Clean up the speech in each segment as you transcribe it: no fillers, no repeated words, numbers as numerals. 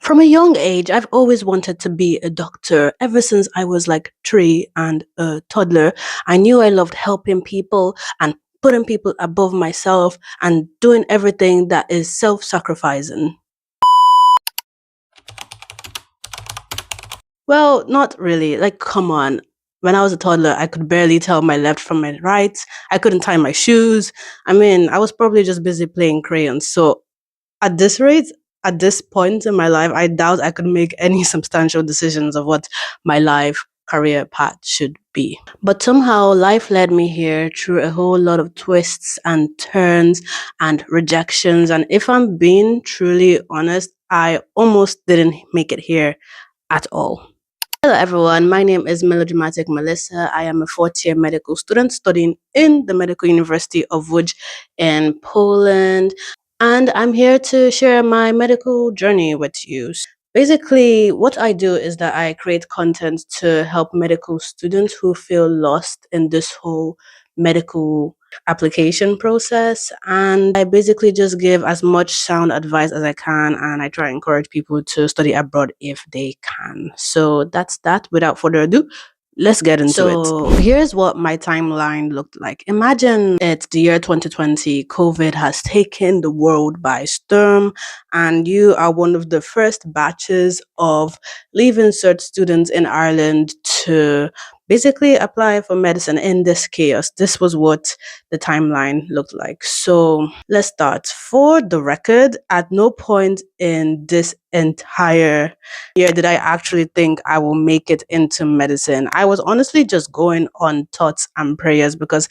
From a young age, I've always wanted to be a doctor. Ever since I was like 3 and a toddler, I knew I loved helping people and putting people above myself and doing everything that is self sacrificing. Well, not really. Like, come on. When I was a toddler, I could barely tell my left from my right. I couldn't tie my shoes. I mean, I was probably just busy playing crayons. So, at this rate, at this point in my life, I doubt I could make any substantial decisions of what my life career path should be. But somehow life led me here through a whole lot of twists and turns and rejections. And if I'm being truly honest, I almost didn't make it here at all. Hello everyone, my name is Melodramatic Melissa. I am a fourth year medical student studying in the Medical University of Łódź in Poland, and I'm here to share my medical journey with you. Basically, what I do is that I create content to help medical students who feel lost in this whole medical application process. And I basically just give as much sound advice as I can, and I try to encourage people to study abroad if they can. So that's that. Without further ado, let's get into it. So here's what my timeline looked like. Imagine it's the year 2020. COVID has taken the world by storm, and you are one of the first batches of Leaving Cert students in Ireland to basically apply for medicine in this chaos. This was what the timeline looked like. So let's start. For the record, at no point in this entire year did I actually think I will make it into medicine. I was honestly just going on thoughts and prayers because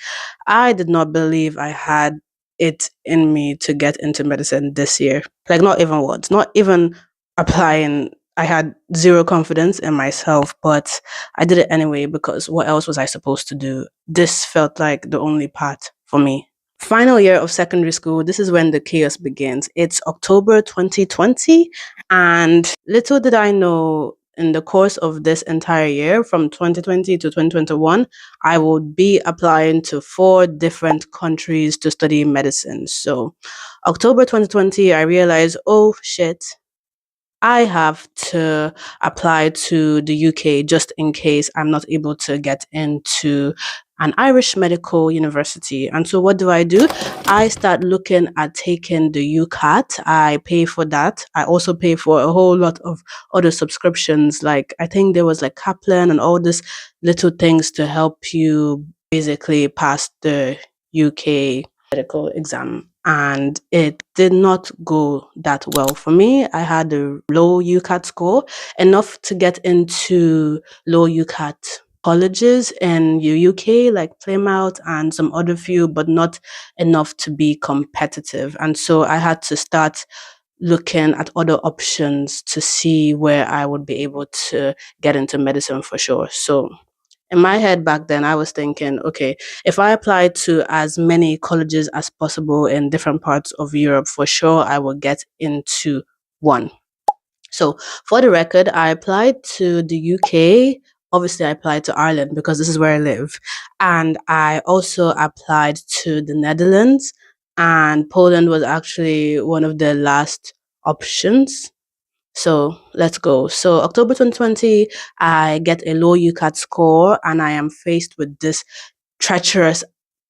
I did not believe I had it in me to get into medicine this year. Like, not even once, not even applying. I had zero confidence in myself, but I did it anyway because what else was I supposed to do? This felt like the only path for me. Final year of secondary school, this is when the chaos begins. It's October 2020, and little did I know in the course of this entire year, from 2020 to 2021, I would be applying to 4 different countries to study medicine. So, October 2020, I realized, oh shit, I have to apply to the UK just in case I'm not able to get into an Irish medical university. And so what do? I start looking at taking the UCAT. I pay for that. I also pay for a whole lot of other subscriptions. Like, I think there was like Kaplan and all these little things to help you basically pass the UK medical exam, and it did not go that well for me. I had a low UCAT score, enough to get into low UCAT colleges in the UK, like Plymouth and some other few, but not enough to be competitive. And so I had to start looking at other options to see where I would be able to get into medicine for sure. So in my head back then, I was thinking, okay, if I apply to as many colleges as possible in different parts of Europe, for sure I will get into one. So, for the record, I applied to the UK. Obviously, I applied to Ireland because this is where I live. And I also applied to the Netherlands, and Poland was actually one of the last options. So let's go. So October 2020, I get a low UCAT score, and I am faced with this treacherous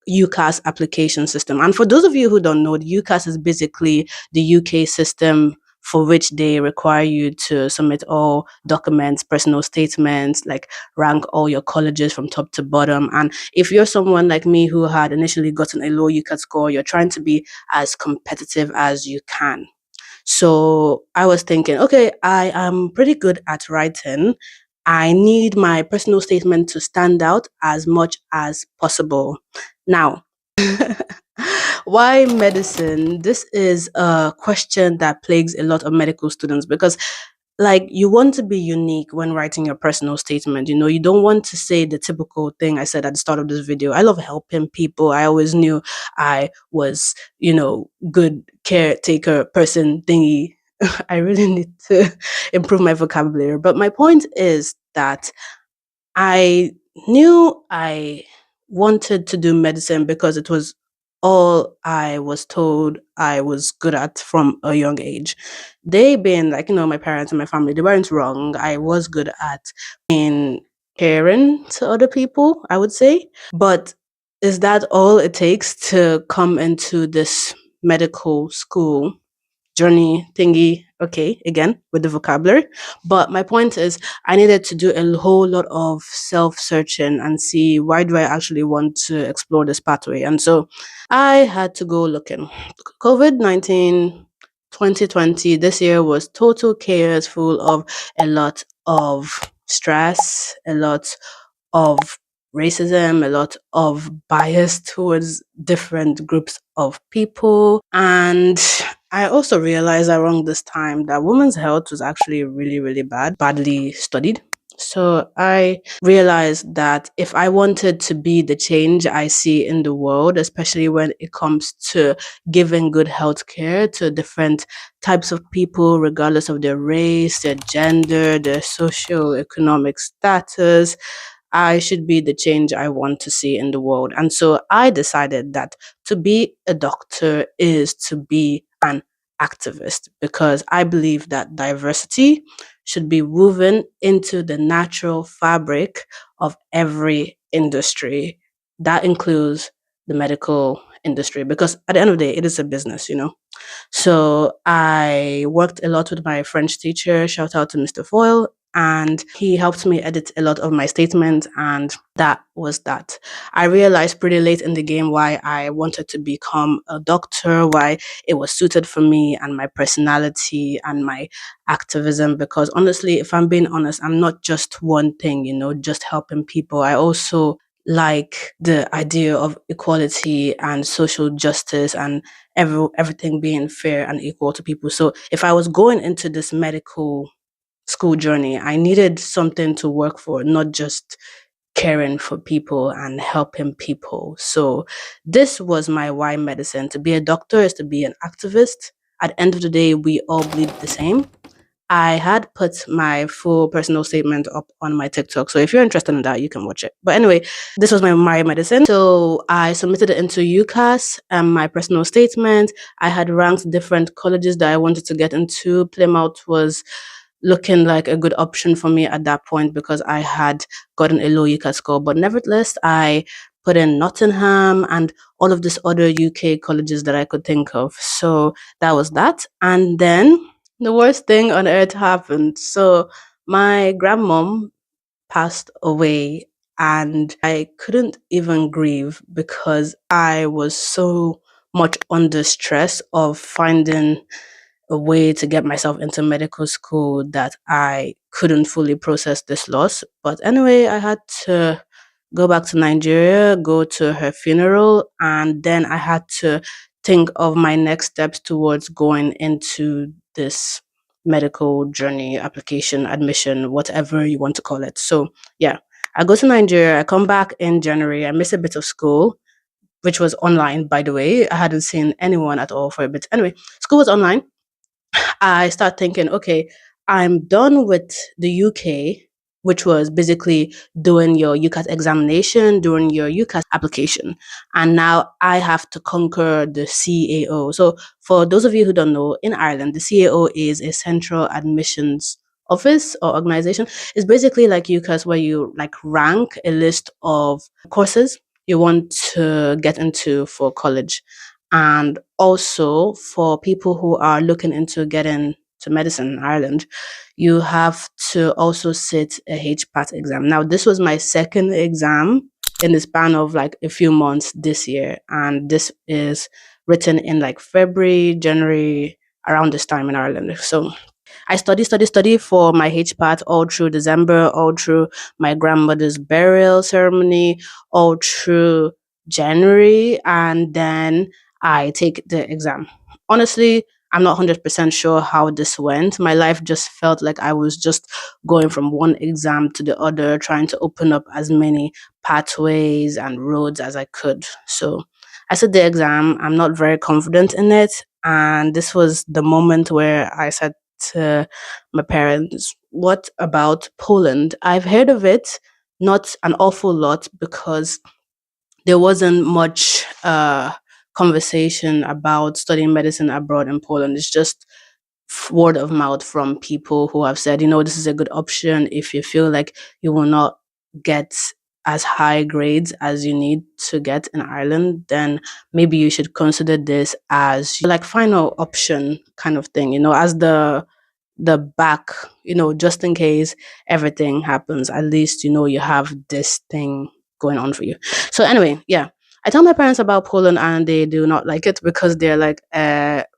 UCAS application system. And for those of you who don't know, the UCAS is basically the UK system for which they require you to submit all documents, personal statements, like rank all your colleges from top to bottom. And if you're someone like me who had initially gotten a low UCAT score, you're trying to be as competitive as you can. So I was thinking, okay, I am pretty good at writing. I need my personal statement to stand out as much as possible. Now, why medicine? This is a question that plagues a lot of medical students because, like, you want to be unique when writing your personal statement. You know, you don't want to say the typical thing I said at the start of this video. I love helping people. I always knew I was, good caretaker person thingy. I really need to improve my vocabulary. But my point is that I knew I wanted to do medicine because it was all I was told I was good at from a young age. They being like, my parents and my family, they weren't wrong. I was good at being caring to other people, I would say. But is that all it takes to come into this medical school journey thingy? Okay, again with the vocabulary. But my point is, I needed to do a whole lot of self searching and see why do I actually want to explore this pathway. And so I had to go looking. COVID 19, 2020, this year was total chaos, full of a lot of stress, a lot of racism, a lot of bias towards different groups of people. And I also realized around this time that women's health was actually really, really badly studied. So I realized that if I wanted to be the change I see in the world, especially when it comes to giving good health care to different types of people, regardless of their race, their gender, their social economic status, I should be the change I want to see in the world. And so I decided that to be a doctor is to be an activist because I believe that diversity should be woven into the natural fabric of every industry. That includes the medical industry because at the end of the day, it is a business. So I worked a lot with my French teacher. Shout out to Mr. Foyle. And he helped me edit a lot of my statements, and that was that. I realized pretty late in the game why I wanted to become a doctor, why it was suited for me and my personality and my activism. Because honestly, if I'm being honest, I'm not just one thing, just helping people. I also like the idea of equality and social justice and everything being fair and equal to people. So if I was going into this medical school journey, I needed something to work for, not just caring for people and helping people. So this was my why medicine. To be a doctor is to be an activist. At the end of the day, we all bleed the same. I had put my full personal statement up on my TikTok. So if you're interested in that, you can watch it. But anyway, this was my medicine. So I submitted it into UCAS and my personal statement. I had ranked different colleges that I wanted to get into. Plymouth was looking like a good option for me at that point because I had gotten a low UCAS score. But nevertheless, I put in Nottingham and all of these other UK colleges that I could think of. So that was that. And then the worst thing on earth happened. So my grandmom passed away and I couldn't even grieve because I was so much under stress of finding a way to get myself into medical school that I couldn't fully process this loss. But anyway, I had to go back to Nigeria, go to her funeral, and then I had to think of my next steps towards going into this medical journey, application, admission, whatever you want to call it. So, yeah, I go to Nigeria, I come back in January, I miss a bit of school, which was online, by the way. I hadn't seen anyone at all for a bit. Anyway, school was online. I start thinking, okay, I'm done with the UK, which was basically doing your UCAS examination, doing your UCAS application. And now I have to conquer the CAO. So, for those of you who don't know, in Ireland, the CAO is a central admissions office or organization. It's basically like UCAS, where you like rank a list of courses you want to get into for college. And also for people who are looking into getting to medicine in Ireland, you have to also sit a HPAT exam. Now, this was my second exam in the span of like a few months this year. And this is written in like February, January, around this time in Ireland. So I study for my HPAT all through December, all through my grandmother's burial ceremony, all through January, and then I take the exam. Honestly, I'm not 100% sure how this went. My life just felt like I was just going from one exam to the other, trying to open up as many pathways and roads as I could. So I said the exam, I'm not very confident in it. And this was the moment where I said to my parents, what about Poland? I've heard of it, not an awful lot because there wasn't much conversation about studying medicine abroad in Poland. It's just word of mouth from people who have said, this is a good option if you feel like you will not get as high grades as you need to get in Ireland, then maybe you should consider this as like final option kind of thing, as the back, just in case everything happens, at least you have this thing going on for you. So anyway, yeah. I tell my parents about Poland and they do not like it because they're like,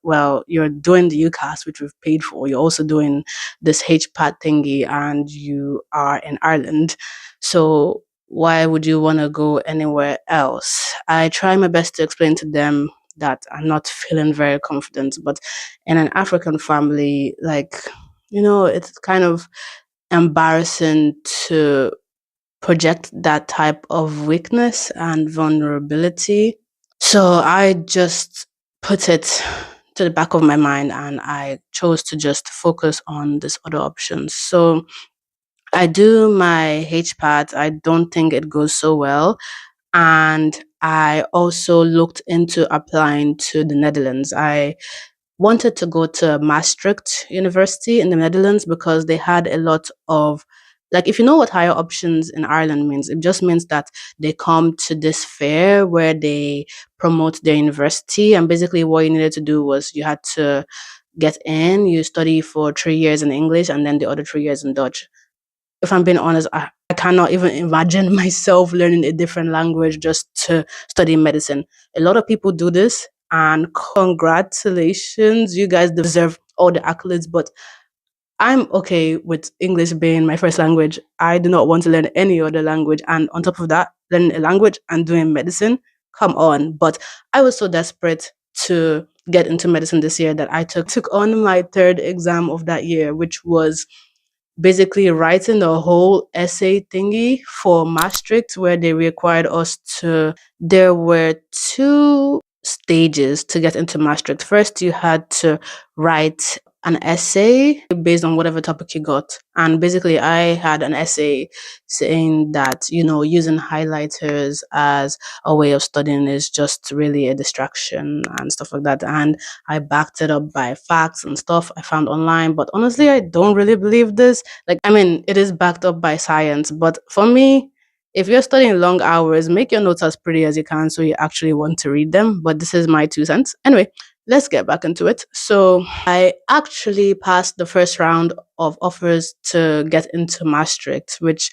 well, you're doing the UCAS, which we've paid for. You're also doing this HPAT thingy and you are in Ireland. So why would you want to go anywhere else? I try my best to explain to them that I'm not feeling very confident, but in an African family, like, it's kind of embarrassing to project that type of weakness and vulnerability. So I just put it to the back of my mind and I chose to just focus on this other options. So I do my HPAT. I don't think it goes so well. And I also looked into applying to the Netherlands. I wanted to go to Maastricht University in the Netherlands because they had a lot of, like, if you know what higher options in Ireland means, it just means that they come to this fair where they promote their university. And basically, what you needed to do was you had to get in, you study for 3 years in English and then the other 3 years in Dutch. If I'm being honest, I cannot even imagine myself learning a different language just to study medicine. A lot of people do this, and congratulations, you guys deserve all the accolades. But I'm okay with English being my first language. I do not want to learn any other language. And on top of that, learning a language and doing medicine, come on. But I was so desperate to get into medicine this year that I took on my third exam of that year, which was basically writing the whole essay thingy for Maastricht, where they required us to. There were two stages to get into Maastricht. First, you had to write an essay based on whatever topic you got. And basically, I had an essay saying that, using highlighters as a way of studying is just really a distraction and stuff like that. And I backed it up by facts and stuff I found online. But honestly, I don't really believe this. Like, I mean, it is backed up by science. But for me, if you're studying long hours, make your notes as pretty as you can so you actually want to read them. But this is my 2 cents. Anyway, let's get back into it. So I actually passed the first round of offers to get into Maastricht, which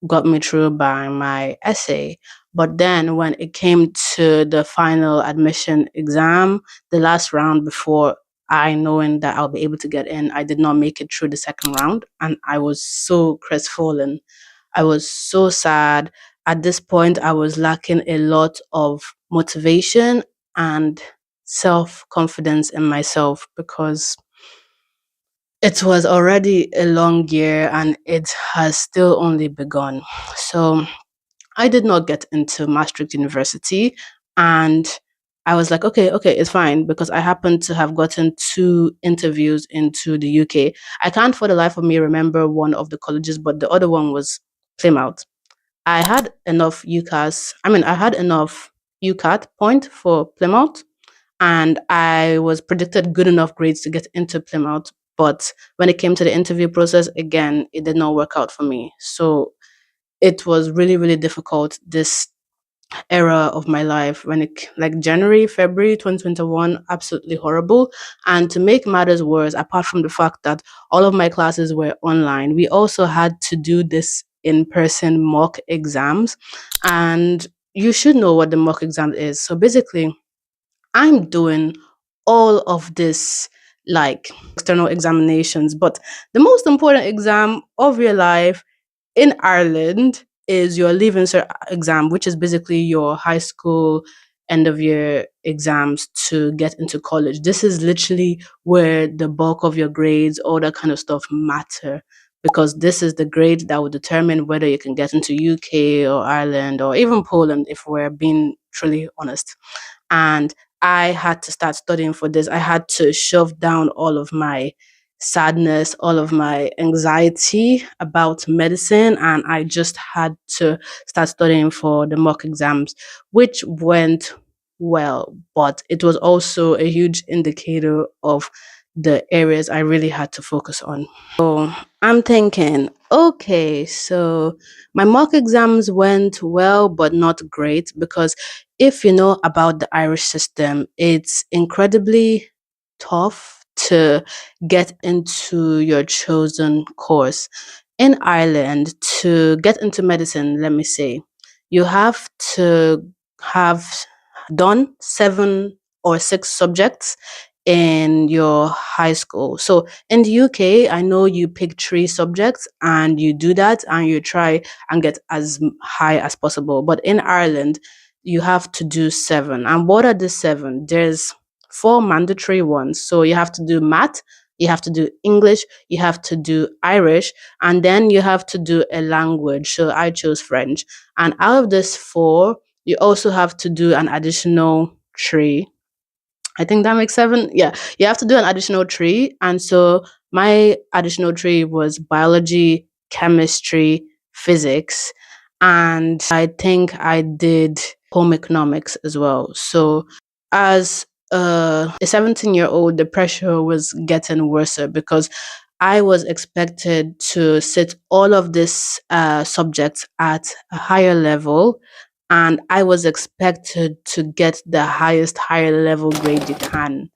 got me through by my essay. But then when it came to the final admission exam, the last round before I knowing that I'll be able to get in, I did not make it through the second round. And I was so crestfallen. I was so sad. At this point, I was lacking a lot of motivation and self confidence in myself because it was already a long year and it has still only begun. So I did not get into Maastricht University and I was like, okay, it's fine because I happened to have gotten two interviews into the UK. I can't for the life of me remember one of the colleges, but the other one was Plymouth. I had enough UCAS. I had enough UCAT point for Plymouth, and I was predicted good enough grades to get into Plymouth. But when it came to the interview process, again, it did not work out for me. So it was really, really difficult this era of my life when like January, February 2021, absolutely horrible. And to make matters worse, apart from the fact that all of my classes were online, we also had to do this in-person mock exams. And you should know what the mock exam is. So basically, I'm doing all of this like external examinations, but the most important exam of your life in Ireland is your Leaving Cert exam, which is basically your high school end of year exams to get into college. This is literally where the bulk of your grades, all that kind of stuff matter because this is the grade that will determine whether you can get into UK or Ireland or even Poland if we're being truly honest. And I had to start studying for this. I had to shove down all of my sadness, all of my anxiety about medicine, and I just had to start studying for the mock exams, which went well, but it was also a huge indicator of the areas I really had to focus on. So I'm thinking, okay, so my mock exams went well, but not great because if you know about the Irish system, it's incredibly tough to get into your chosen course. In Ireland, to get into medicine, let me say, you have to have done 7 or 6 subjects in your high school. So in the UK, I know you pick 3 subjects and you do that and you try and get as high as possible. But in Ireland, you have to do 7. And what are the 7? There's 4 mandatory ones. So you have to do math, you have to do English, you have to do Irish, and then you have to do a language. So I chose French. And out of this 4, you also have to do an additional 3. I think that makes 7. Yeah, you have to do an additional 3. And so my additional 3 was biology, chemistry, physics, and I think I did home economics as well. So as a 17-year-old, the pressure was getting worse because I was expected to sit all of these subjects at a higher level, and I was expected to get the highest higher level grade you can,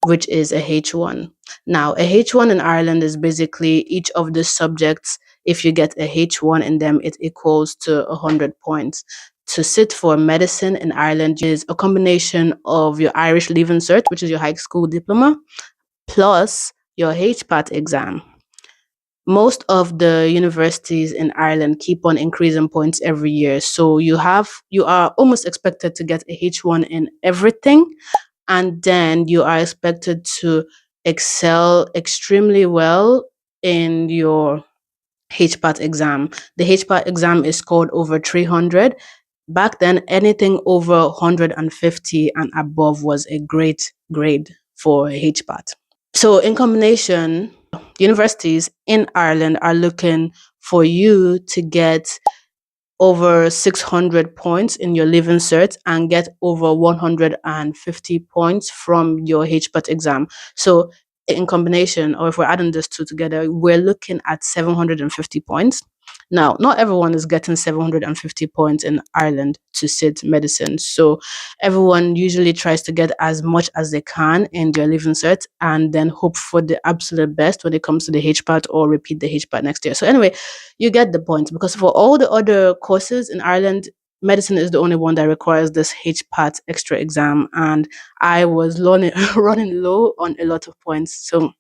which is a H1. Now, a H1 in Ireland is basically each of the subjects, if you get a H1 in them, it equals to 100 points. To sit for medicine in Ireland is a combination of your Irish Leaving Cert, which is your high school diploma, plus your HPAT exam. Most of the universities in Ireland keep on increasing points every year. So you are almost expected to get a H1 in everything, and then you are expected to excel extremely well in your HPAT exam. The HPAT exam is scored over 300. Back then, anything over 150 and above was a great grade for HPAT. So, in combination, universities in Ireland are looking for you to get over 600 points in your Living Cert and get over 150 points from your HPAT exam. So, in combination, or if we're adding these two together, we're looking at 750 points. Now, not everyone is getting 750 points in Ireland to sit medicine. So, everyone usually tries to get as much as they can in their Living Cert and then hope for the absolute best when it comes to the HPAT or repeat the HPAT next year. So, anyway, you get the point because for all the other courses in Ireland, medicine is the only one that requires this HPAT extra exam, and I was running low on a lot of points. So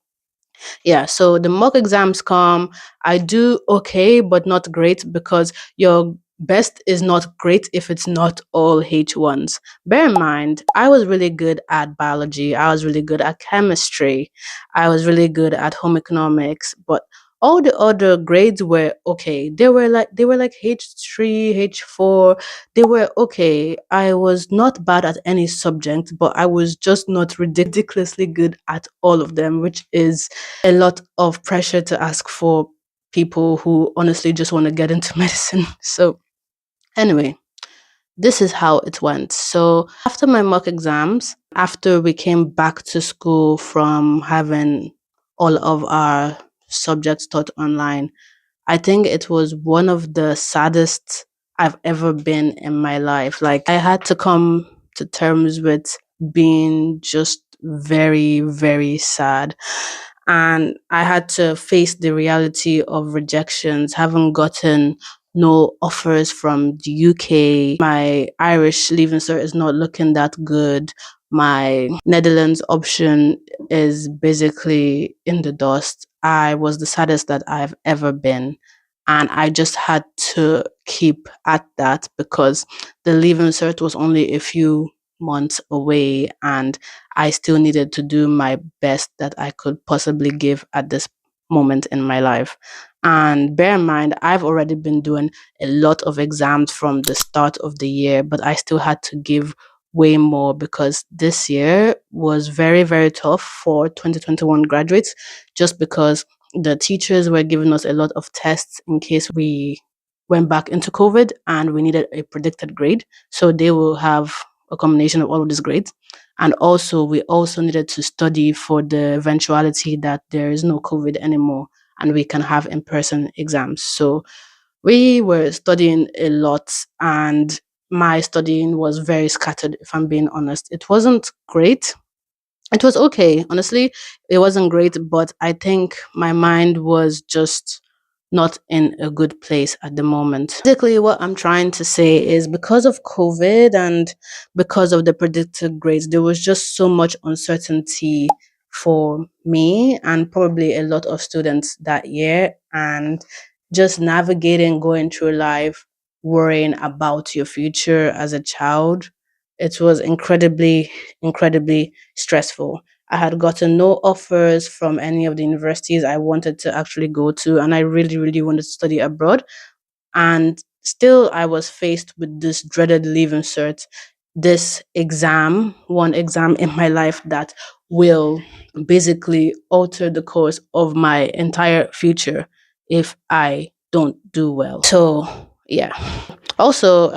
yeah, so the mock exams come. I do okay, but not great because your best is not great if it's not all H1s. Bear in mind, I was really good at biology, I was really good at chemistry, I was really good at home economics, but all the other grades were okay. They were like H3, H4. They were okay. I was not bad at any subject, but I was just not ridiculously good at all of them, which is a lot of pressure to ask for people who honestly just want to get into medicine. So, anyway, this is how it went. So, after my mock exams, after we came back to school from having all of our subjects taught online, I think it was one of the saddest I've ever been in my life. Like, I had to come to terms with being just very, very sad. And I had to face the reality of rejections, having gotten no offers from the UK. My Irish Leaving Cert is not looking that good. My Netherlands option is basically in the dust. I was the saddest that I've ever been. And I just had to keep at that because the Leaving Cert was only a few months away, and I still needed to do my best that I could possibly give at this moment in my life. And bear in mind, I've already been doing a lot of exams from the start of the year, but I still had to give way more because this year was very, very tough for 2021 graduates just because the teachers were giving us a lot of tests in case we went back into COVID and we needed a predicted grade. So they will have a combination of all of these grades. And also, we also needed to study for the eventuality that there is no COVID anymore and we can have in person exams. So we were studying a lot, and my studying was very scattered, if I'm being honest. It wasn't great. It was okay. Honestly, it wasn't great, but I think my mind was just not in a good place at the moment. Basically, what I'm trying to say is because of COVID and because of the predicted grades, there was just so much uncertainty for me and probably a lot of students that year. And just navigating, going through life, worrying about your future as a child, it was incredibly stressful. I had gotten no offers from any of the universities I wanted to actually go to, and I really wanted to study abroad. And still, I was faced with this dreaded leaving cert, this exam, one exam in my life that will basically alter the course of my entire future if I don't do well. So, yeah. Also,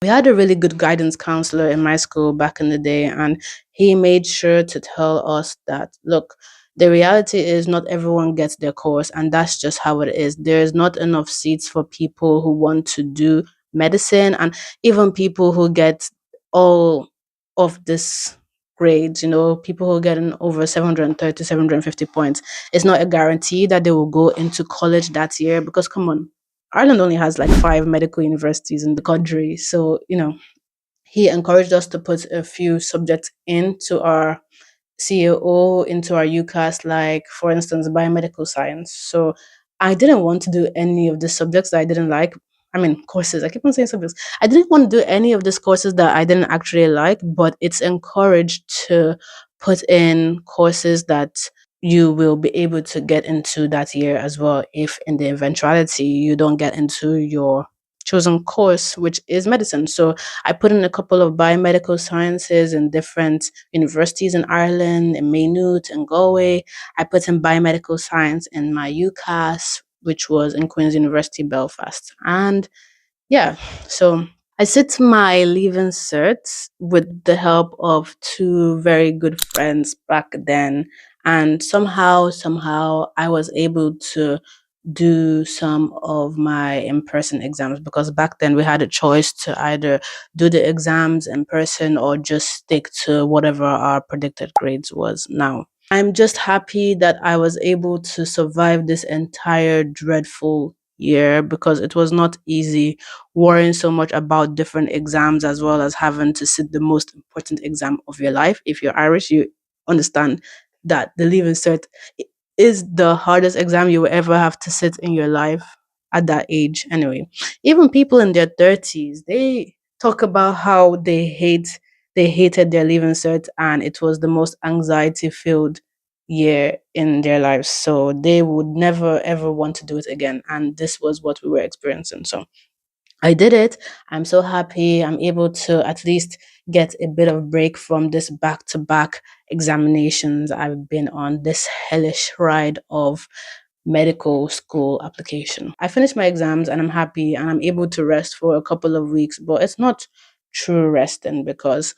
we had a really good guidance counselor in my school back in the day, and he made sure to tell us that, look, the reality is not everyone gets their course, and that's just how it is. There's not enough seats for people who want to do medicine, and even people who get all of this grades, people who get in over 730, 750 points. It's not a guarantee that they will go into college that year because, come on, Ireland only has like five medical universities in the country. So, he encouraged us to put a few subjects into our CAO, into our UCAS, like, for instance, biomedical science. So I didn't want to do any of the subjects that I didn't like. I mean, courses. I keep on saying subjects. I didn't want to do any of these courses that I didn't actually like, but it's encouraged to put in courses that you will be able to get into that year as well if in the eventuality you don't get into your chosen course, which is medicine. So I put in a couple of biomedical sciences in different universities in Ireland, in Maynooth and Galway. I put in biomedical science in my UCAS, which was in Queen's University Belfast. And yeah, so I sit my leaving cert with the help of two very good friends back then. And somehow, I was able to do some of my in person exams because back then we had a choice to either do the exams in person or just stick to whatever our predicted grades was now. I'm just happy that I was able to survive this entire dreadful year because it was not easy worrying so much about different exams as well as having to sit the most important exam of your life. If you're Irish, you understand that the Leaving Cert is the hardest exam you will ever have to sit in your life at that age. Anyway, even people in their 30s, they talk about how they hated their Leaving Cert and it was the most anxiety filled year in their lives. So they would never ever want to do it again. And this was what we were experiencing. So I did it. I'm so happy. I'm able to at least get a bit of break from this back to back examinations I've been on, this hellish ride of medical school application. I finished my exams and I'm happy and I'm able to rest for a couple of weeks, but it's not true resting because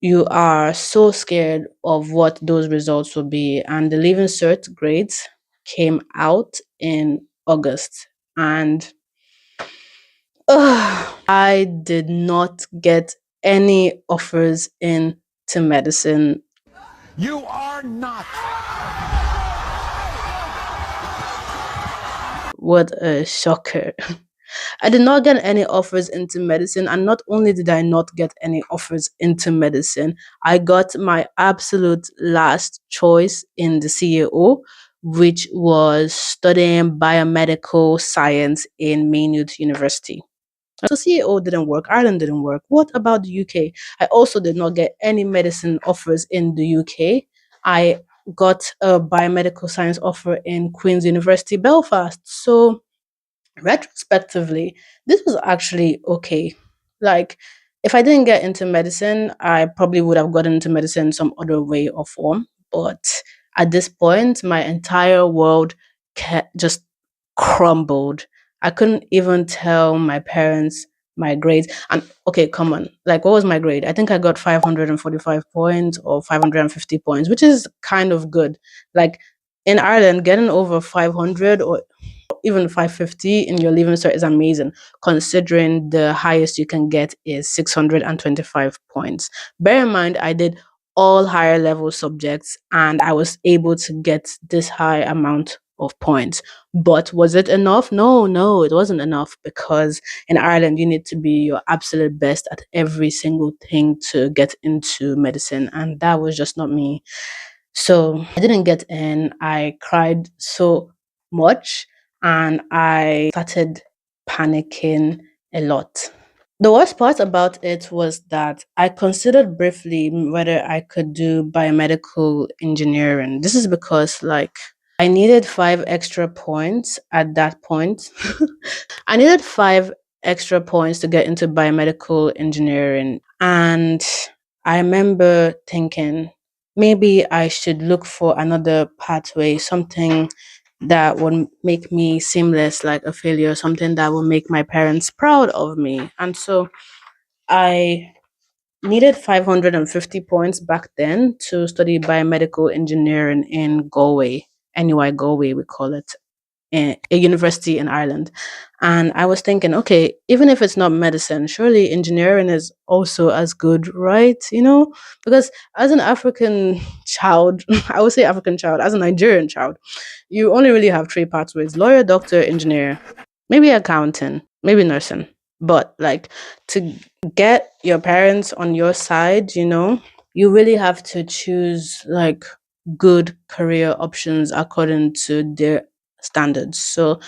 you are so scared of what those results will be. And the Leaving Cert grades came out in August. And I did not get any offers into medicine. You are not. What a shocker. I did not get any offers into medicine, and not only did I not get any offers into medicine, I got my absolute last choice in the CAO, which was studying biomedical science in Maynooth University. So CAO didn't work, Ireland didn't work. What about the UK? I also did not get any medicine offers in the UK. I got a biomedical science offer in Queen's University Belfast. So retrospectively, this was actually okay. Like, if I didn't get into medicine, I probably would have gotten into medicine some other way or form. But at this point, my entire world just crumbled. I couldn't even tell my parents my grades. And okay, come on. Like, what was my grade? I think I got 545 points or 550 points, which is kind of good. Like, in Ireland, getting over 500 or even 550 in your leaving cert is amazing, considering the highest you can get is 625 points. Bear in mind, I did all higher level subjects and I was able to get this high amount of points. But was it enough? No, no, it wasn't enough, because in Ireland, you need to be your absolute best at every single thing to get into medicine. And that was just not me. So I didn't get in. I cried so much and I started panicking a lot. The worst part about it was that I considered briefly whether I could do biomedical engineering. This is because, like, I needed 5 extra points at that point. I needed 5 extra points to get into biomedical engineering. And I remember thinking maybe I should look for another pathway, something that would make me seem less like a failure, something that will make my parents proud of me. And so I needed 550 points back then to study biomedical engineering in Galway, NUI Galway, we call it, a university in Ireland. And I was thinking, okay, even if it's not medicine, surely engineering is also as good, right? Because as an African child, I would say African child, as a Nigerian child, you only really have three pathways: lawyer, doctor, engineer, maybe accountant, maybe nursing. But like, to get your parents on your side, you really have to choose like good career options according to their standards. So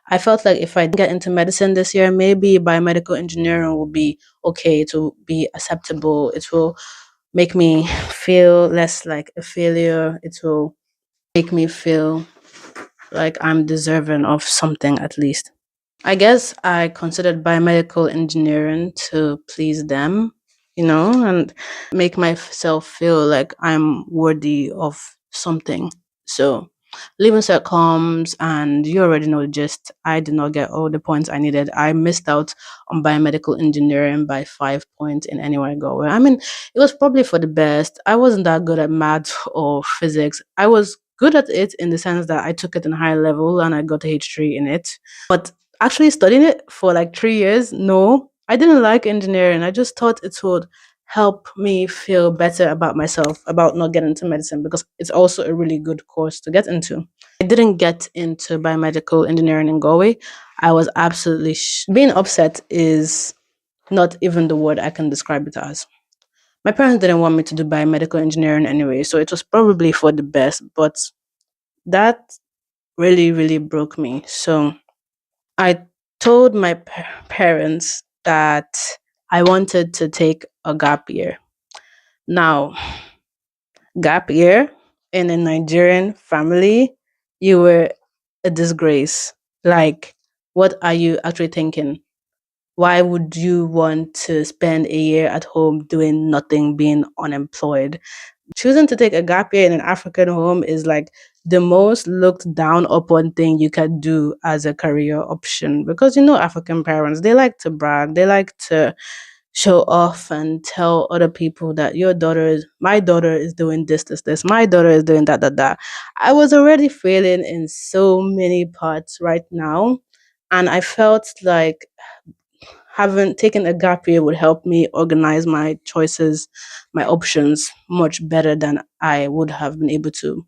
I felt like if I didn't get into medicine this year, maybe biomedical engineering will be okay. It will be acceptable. It will make me feel less like a failure. It will make me feel like I'm deserving of something at least. I guess I considered biomedical engineering to please them, and make myself feel like I'm worthy of something. So, leaving cert comes, and you already know the gist. I did not get all the points I needed. I missed out on biomedical engineering by 5 points in anywhere I go. I mean, it was probably for the best. I wasn't that good at math or physics. I was good at it in the sense that I took it in high level and I got a H3 in it. But actually studying it for like 3 years, no, I didn't like engineering. I just thought it would help me feel better about myself, about not getting into medicine, because it's also a really good course to get into. I didn't get into biomedical engineering in Galway. I was absolutely being upset is not even the word I can describe it as. My parents didn't want me to do biomedical engineering anyway, so it was probably for the best, but that really, really broke me. So I told my parents that I wanted to take a gap year. Now, gap year in a Nigerian family, you were a disgrace. Like, what are you actually thinking? Why would you want to spend a year at home doing nothing, being unemployed? Choosing to take a gap year in an African home is like the most looked down upon thing you can do as a career option, because African parents, they like to brag, they like to show off and tell other people that my daughter is doing this, my daughter is doing that. I was already failing in so many parts right now, and I felt like having taken a gap year would help me organize my choices, my options much better than I would have been able to.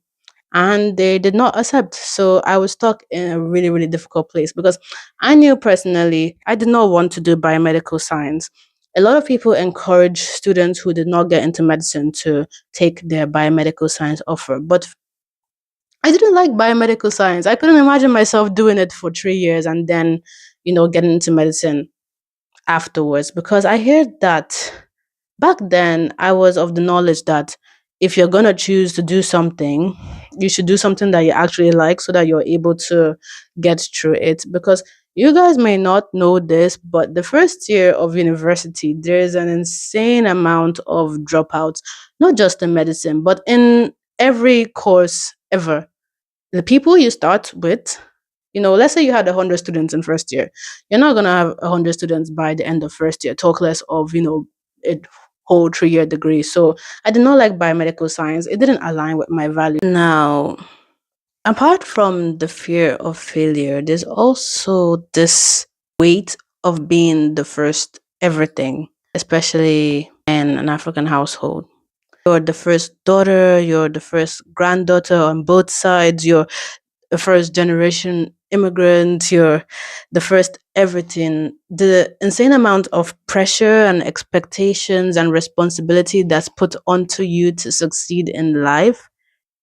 And they did not accept. So I was stuck in a really, really difficult place, because I knew personally I did not want to do biomedical science. A lot of people encourage students who did not get into medicine to take their biomedical science offer. But I didn't like biomedical science. I couldn't imagine myself doing it for 3 years and then, getting into medicine afterwards, because I heard that back then I was of the knowledge that if you're going to choose to do something, you should do something that you actually like, so that you're able to get through it. Because you guys may not know this, but the first year of university, there's an insane amount of dropouts, not just in medicine, but in every course ever. The people you start with, Let's say you had 100 students in first year. You're not gonna have 100 students by the end of first year. Talk less of a whole 3 year degree. So I did not like biomedical science. It didn't align with my value. Now, apart from the fear of failure, there's also this weight of being the first everything, especially in an African household. You're the first daughter, you're the first granddaughter on both sides, you're the first generation immigrant, you're the first everything. The insane amount of pressure and expectations and responsibility that's put onto you to succeed in life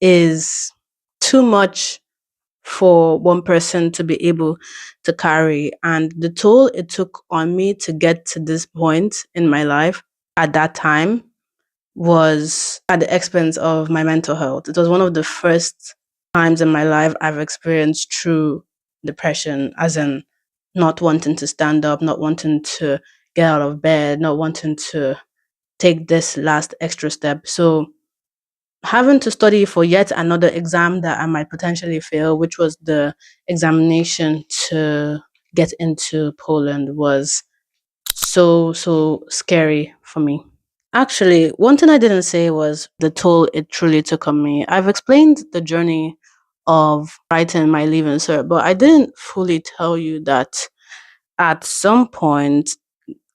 is too much for one person to be able to carry. And the toll it took on me to get to this point in my life at that time was at the expense of my mental health. It was one of the first times in my life I've experienced true depression, as in not wanting to stand up, not wanting to get out of bed, not wanting to take this last extra step. So, having to study for yet another exam that I might potentially fail, which was the examination to get into Poland, was so scary for me. Actually, one thing I didn't say was the toll it truly took on me. I've explained the journey of writing my leaving cert, but I didn't fully tell you that at some point,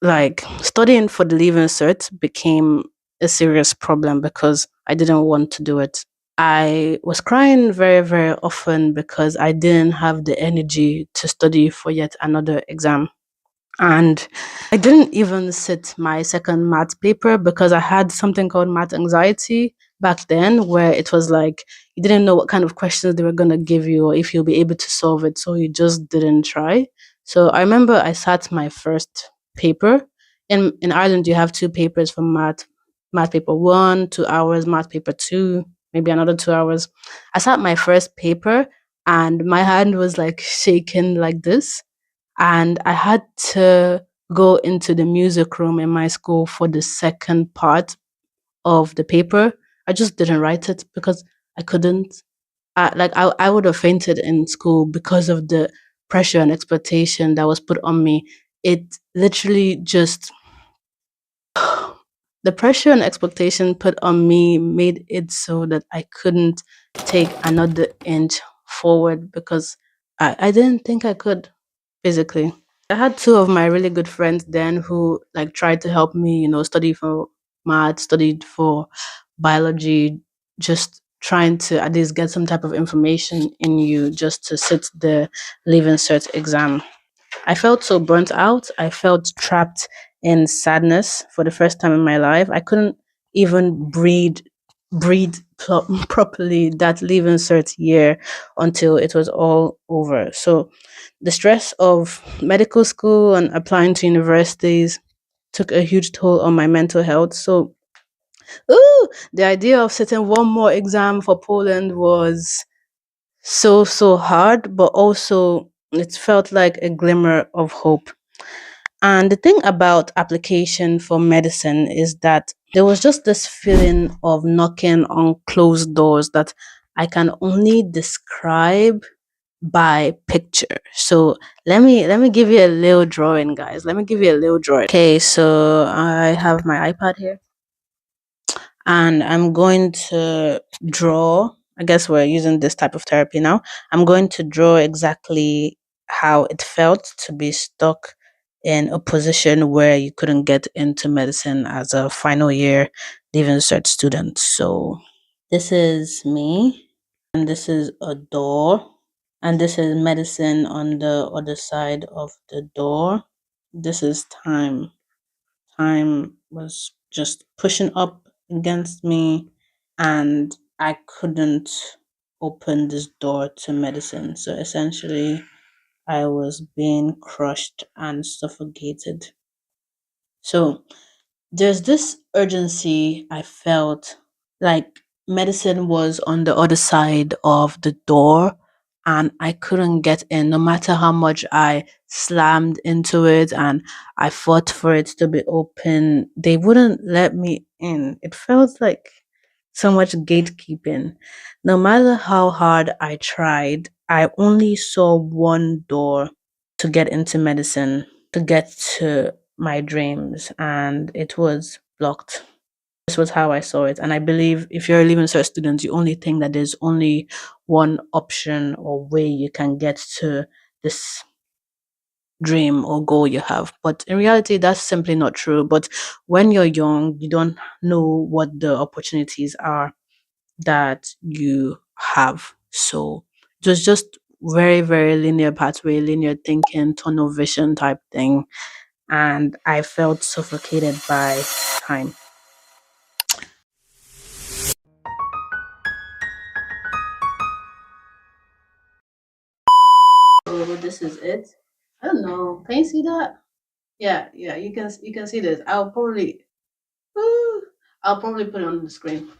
like studying for the leaving cert became a serious problem because I didn't want to do it. I was crying very, very often because I didn't have the energy to study for yet another exam. And I didn't even sit my second math paper because I had something called math anxiety back then, where it was like you didn't know what kind of questions they were going to give you or if you'll be able to solve it. So you just didn't try. So I remember I sat my first paper. In Ireland, you have two papers for math paper one, 2 hours, math paper two, maybe another 2 hours. I sat my first paper and my hand was like shaking like this, and I had to go into the music room in my school for the second part of the paper. I just didn't write it because I couldn't. I would have fainted in school because of the pressure and expectation that was put on me. It literally just the pressure and expectation put on me made it so that I couldn't take another inch forward because I didn't think I could physically. I had two of my really good friends then who like tried to help me, study for math, studied for biology, just trying to at least get some type of information in you just to sit the leaving cert exam. I felt so burnt out. I felt trapped in sadness for the first time in my life. I couldn't even properly that leaving cert year until it was all over. So the stress of medical school and applying to universities took a huge toll on my mental health. So, the idea of sitting one more exam for Poland was so hard, but also it felt like a glimmer of hope. And the thing about application for medicine is that there was just this feeling of knocking on closed doors that I can only describe by picture. So let me give you a little drawing, guys. Let me give you a little drawing. Okay, so I have my iPad here and I'm going to draw. I guess we're using this type of therapy now. I'm going to draw exactly how it felt to be stuck in a position where you couldn't get into medicine as a final year leaving cert student. So this is me, and this is a door, and this is medicine on the other side of the door. This is time. Time was just pushing up against me, and I couldn't open this door to medicine. So essentially, I was being crushed and suffocated. So there's this urgency I felt, like medicine was on the other side of the door and I couldn't get in no matter how much I slammed into it and I fought for it to be open. They wouldn't let me in. It felt like so much gatekeeping. No matter how hard I tried, I only saw one door to get into medicine, to get to my dreams, and it was blocked. This was how I saw it. And I believe if you're a Leaving Cert student, you only think that there's only one option or way you can get to this dream or goal you have. But in reality, that's simply not true. But when you're young, you don't know what the opportunities are that you have. So it was just very, very linear pathway, linear thinking, tunnel vision type thing. And I felt suffocated by time. So this is it. I don't know. Can you see that? Yeah, yeah. You can see this. I'll probably put it on the screen.